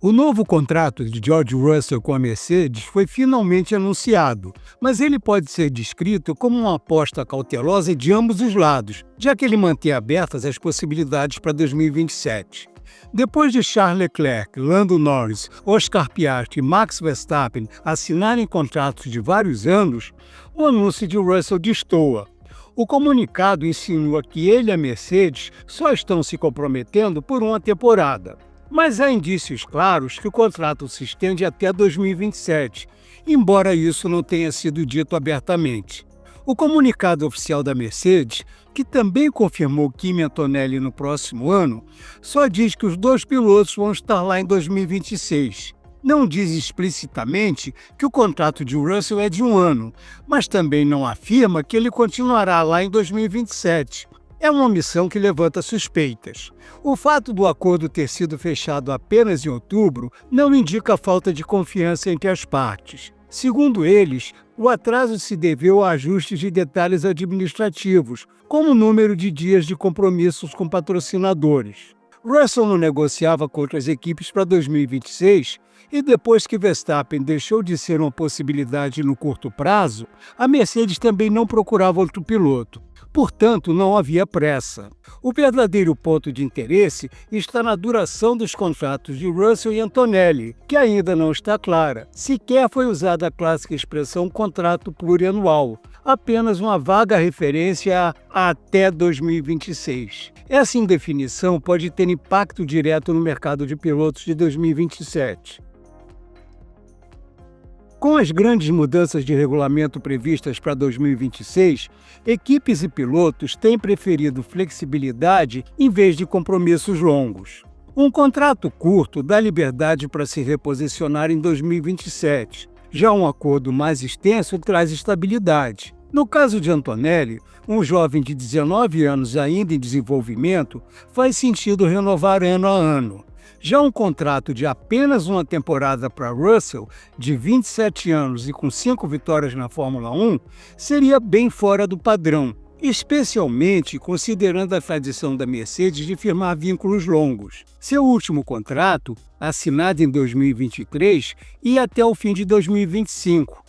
O novo contrato de George Russell com a Mercedes foi finalmente anunciado, mas ele pode ser descrito como uma aposta cautelosa de ambos os lados, já que ele mantém abertas as possibilidades para 2027. Depois de Charles Leclerc, Lando Norris, Oscar Piastri e Max Verstappen assinarem contratos de vários anos, o anúncio de Russell destoa. O comunicado insinua que ele e a Mercedes só estão se comprometendo por uma temporada. Mas há indícios claros que o contrato se estende até 2027, embora isso não tenha sido dito abertamente. O comunicado oficial da Mercedes, que também confirmou Kimi Antonelli no próximo ano, só diz que os dois pilotos vão estar lá em 2026. Não diz explicitamente que o contrato de Russell é de um ano, mas também não afirma que ele continuará lá em 2027. É uma omissão que levanta suspeitas. O fato do acordo ter sido fechado apenas em outubro não indica falta de confiança entre as partes. Segundo eles, o atraso se deveu a ajustes de detalhes administrativos, como o número de dias de compromissos com patrocinadores. Russell não negociava com outras equipes para 2026 e depois que Verstappen deixou de ser uma possibilidade no curto prazo, a Mercedes também não procurava outro piloto. Portanto, não havia pressa. O verdadeiro ponto de interesse está na duração dos contratos de Russell e Antonelli, que ainda não está clara. Sequer foi usada a clássica expressão contrato plurianual, apenas uma vaga referência a até 2026. Essa indefinição pode ter impacto direto no mercado de pilotos de 2027. Com as grandes mudanças de regulamento previstas para 2026, equipes e pilotos têm preferido flexibilidade em vez de compromissos longos. Um contrato curto dá liberdade para se reposicionar em 2027. Já um acordo mais extenso traz estabilidade. No caso de Antonelli, um jovem de 19 anos ainda em desenvolvimento, faz sentido renovar ano a ano. Já um contrato de apenas uma temporada para Russell, de 27 anos e com 5 vitórias na Fórmula 1, seria bem fora do padrão, especialmente considerando a tradição da Mercedes de firmar vínculos longos. Seu último contrato, assinado em 2023, ia até o fim de 2025.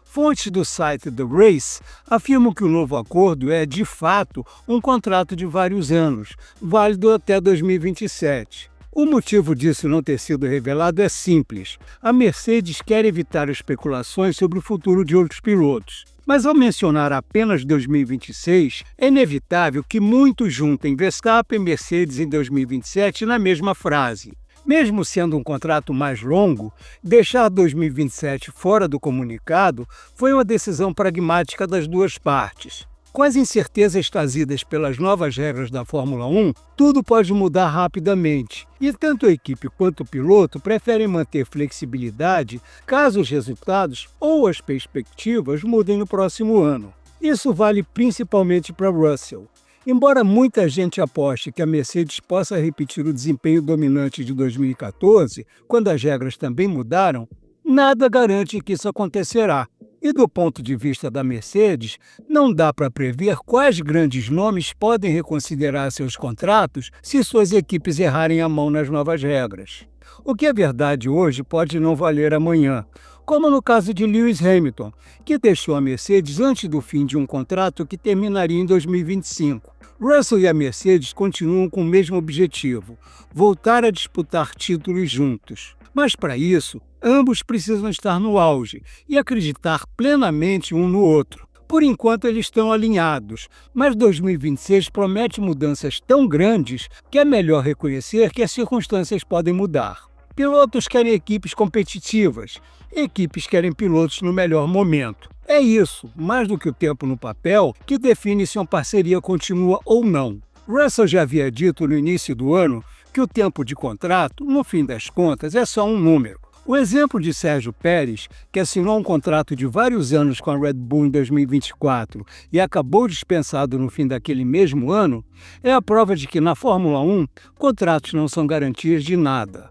Fontes do site The Race afirmam que o novo acordo é, de fato, um contrato de vários anos, válido até 2027. O motivo disso não ter sido revelado é simples. A Mercedes quer evitar especulações sobre o futuro de outros pilotos. Mas ao mencionar apenas 2026, é inevitável que muitos juntem Verstappen e Mercedes em 2027 na mesma frase. Mesmo sendo um contrato mais longo, deixar 2027 fora do comunicado foi uma decisão pragmática das duas partes. Com as incertezas trazidas pelas novas regras da Fórmula 1, tudo pode mudar rapidamente, e tanto a equipe quanto o piloto preferem manter flexibilidade caso os resultados ou as perspectivas mudem no próximo ano. Isso vale principalmente para Russell. Embora muita gente aposte que a Mercedes possa repetir o desempenho dominante de 2014, quando as regras também mudaram, nada garante que isso acontecerá. E do ponto de vista da Mercedes, não dá para prever quais grandes nomes podem reconsiderar seus contratos se suas equipes errarem a mão nas novas regras. O que é verdade hoje pode não valer amanhã, como no caso de Lewis Hamilton, que deixou a Mercedes antes do fim de um contrato que terminaria em 2025. Russell e a Mercedes continuam com o mesmo objetivo: voltar a disputar títulos juntos. Mas para isso, ambos precisam estar no auge e acreditar plenamente um no outro. Por enquanto eles estão alinhados, mas 2026 promete mudanças tão grandes que é melhor reconhecer que as circunstâncias podem mudar. Pilotos querem equipes competitivas, equipes querem pilotos no melhor momento. É isso, mais do que o tempo no papel, que define se uma parceria continua ou não. Russell já havia dito no início do ano que o tempo de contrato, no fim das contas, é só um número. O exemplo de Sérgio Pérez, que assinou um contrato de vários anos com a Red Bull em 2024 e acabou dispensado no fim daquele mesmo ano, é a prova de que na Fórmula 1, contratos não são garantias de nada.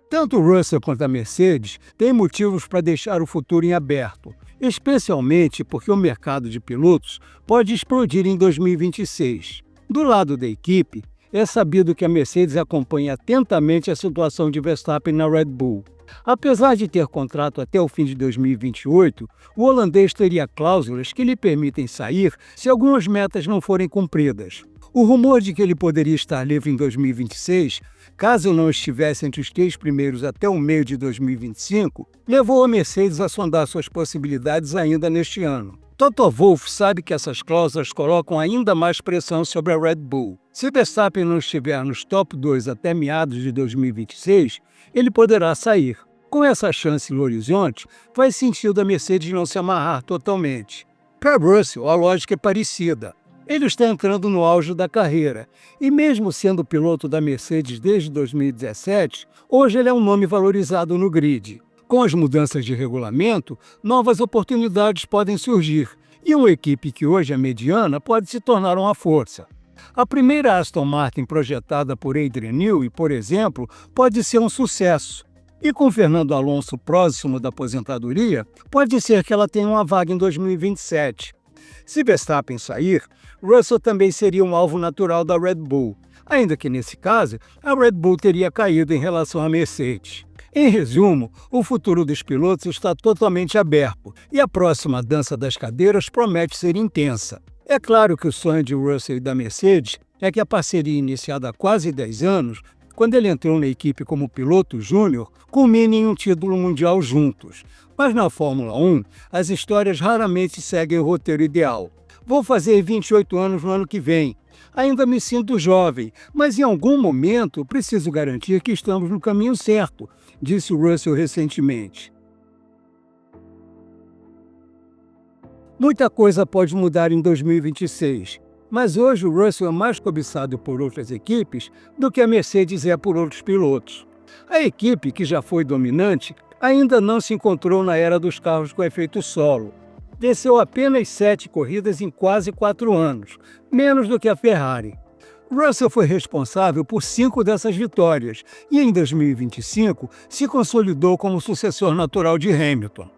Tanto o Russell quanto a Mercedes têm motivos para deixar o futuro em aberto, especialmente porque o mercado de pilotos pode explodir em 2026. Do lado da equipe, é sabido que a Mercedes acompanha atentamente a situação de Verstappen na Red Bull. Apesar de ter contrato até o fim de 2028, o holandês teria cláusulas que lhe permitem sair se algumas metas não forem cumpridas. O rumor de que ele poderia estar livre em 2026, caso não estivesse entre os 3 primeiros até o meio de 2025, levou a Mercedes a sondar suas possibilidades ainda neste ano. Toto Wolff sabe que essas cláusulas colocam ainda mais pressão sobre a Red Bull. Se Verstappen não estiver nos top 2 até meados de 2026, ele poderá sair. Com essa chance no horizonte, faz sentido a Mercedes não se amarrar totalmente. Para Russell, a lógica é parecida. Ele está entrando no auge da carreira, e mesmo sendo piloto da Mercedes desde 2017, hoje ele é um nome valorizado no grid. Com as mudanças de regulamento, novas oportunidades podem surgir, e uma equipe que hoje é mediana pode se tornar uma força. A primeira Aston Martin projetada por Adrian Newey, por exemplo, pode ser um sucesso. E com Fernando Alonso próximo da aposentadoria, pode ser que ela tenha uma vaga em 2027. Se Verstappen sair, Russell também seria um alvo natural da Red Bull, ainda que nesse caso, a Red Bull teria caído em relação à Mercedes. Em resumo, o futuro dos pilotos está totalmente aberto e a próxima dança das cadeiras promete ser intensa. É claro que o sonho de Russell e da Mercedes é que a parceria iniciada há quase 10 anos, quando ele entrou na equipe como piloto júnior, culmine em um título mundial juntos. Mas na Fórmula 1, as histórias raramente seguem o roteiro ideal. Vou fazer 28 anos no ano que vem. Ainda me sinto jovem, mas em algum momento preciso garantir que estamos no caminho certo, disse Russell recentemente. Muita coisa pode mudar em 2026, mas hoje o Russell é mais cobiçado por outras equipes do que a Mercedes é por outros pilotos. A equipe, que já foi dominante, ainda não se encontrou na era dos carros com efeito solo. Venceu apenas 7 corridas em quase 4 anos, menos do que a Ferrari. Russell foi responsável por 5 dessas vitórias e, em 2025, se consolidou como sucessor natural de Hamilton.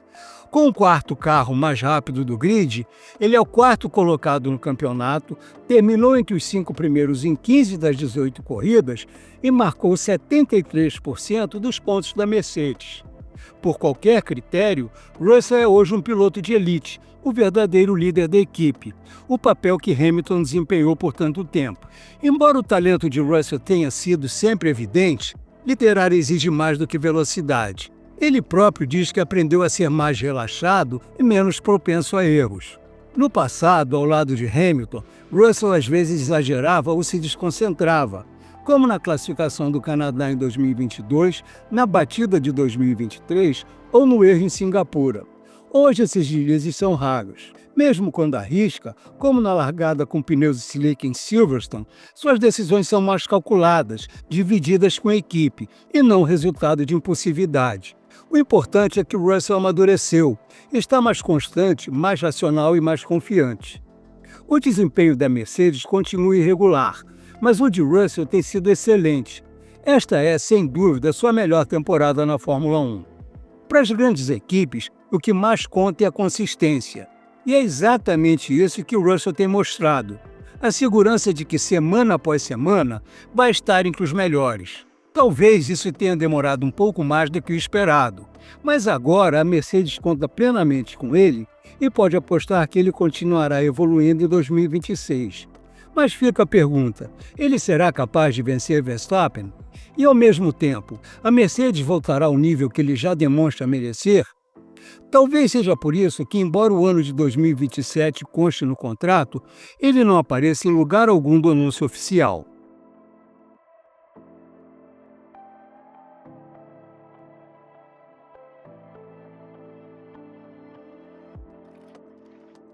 Com o 4º carro mais rápido do grid, ele é o 4º colocado no campeonato, terminou entre os 5 primeiros em 15 das 18 corridas e marcou 73% dos pontos da Mercedes. Por qualquer critério, Russell é hoje um piloto de elite, o verdadeiro líder da equipe, o papel que Hamilton desempenhou por tanto tempo. Embora o talento de Russell tenha sido sempre evidente, liderar exige mais do que velocidade. Ele próprio diz que aprendeu a ser mais relaxado e menos propenso a erros. No passado, ao lado de Hamilton, Russell às vezes exagerava ou se desconcentrava, como na classificação do Canadá em 2022, na batida de 2023 ou no erro em Singapura. Hoje esses deslizes são raros. Mesmo quando arrisca, como na largada com pneus slick em Silverstone, suas decisões são mais calculadas, divididas com a equipe, e não resultado de impulsividade. O importante é que o Russell amadureceu, está mais constante, mais racional e mais confiante. O desempenho da Mercedes continua irregular, mas o de Russell tem sido excelente. Esta é, sem dúvida, sua melhor temporada na Fórmula 1. Para as grandes equipes, o que mais conta é a consistência. E é exatamente isso que o Russell tem mostrado. A segurança de que semana após semana vai estar entre os melhores. Talvez isso tenha demorado um pouco mais do que o esperado, mas agora a Mercedes conta plenamente com ele e pode apostar que ele continuará evoluindo em 2026. Mas fica a pergunta, ele será capaz de vencer Verstappen? E ao mesmo tempo, a Mercedes voltará ao nível que ele já demonstra merecer? Talvez seja por isso que, embora o ano de 2027 conste no contrato, ele não apareça em lugar algum do anúncio oficial.